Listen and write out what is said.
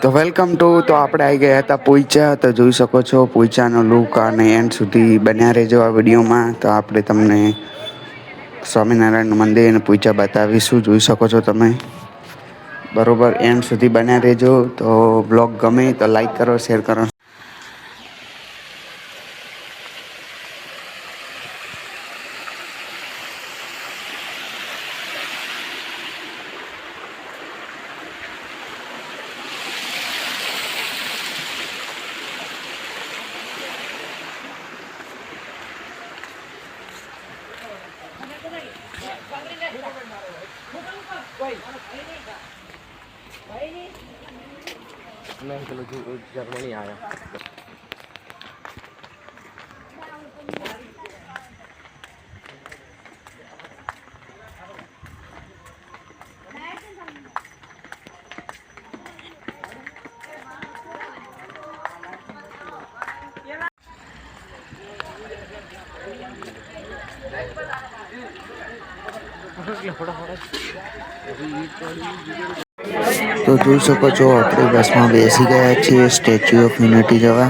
તો welcome to તો આપણે આવી ગયા હતા પોઈચા. તો જોઈ શકો છો પોઈચાનો લુક અને એન્ડ સુધી બન્યા રહેજો આ વિડીયોમાં. તો આપણે તમને સ્વામિનારાયણ મંદિર અને પોઈચા બતાવીશું. જોઈ શકો છો તમે બરોબર. એન્ડ સુધી બન્યા રહેજો. તો બ્લોગ ગમે તો લાઈક કરો, શેર કરો. नहीं चलो जर्मनी आया। તો જોઈ શકો છો આપણે બસમાં બેસી ગયા છીએ સ્ટેચ્યુ ઓફ યુનિટી જવા.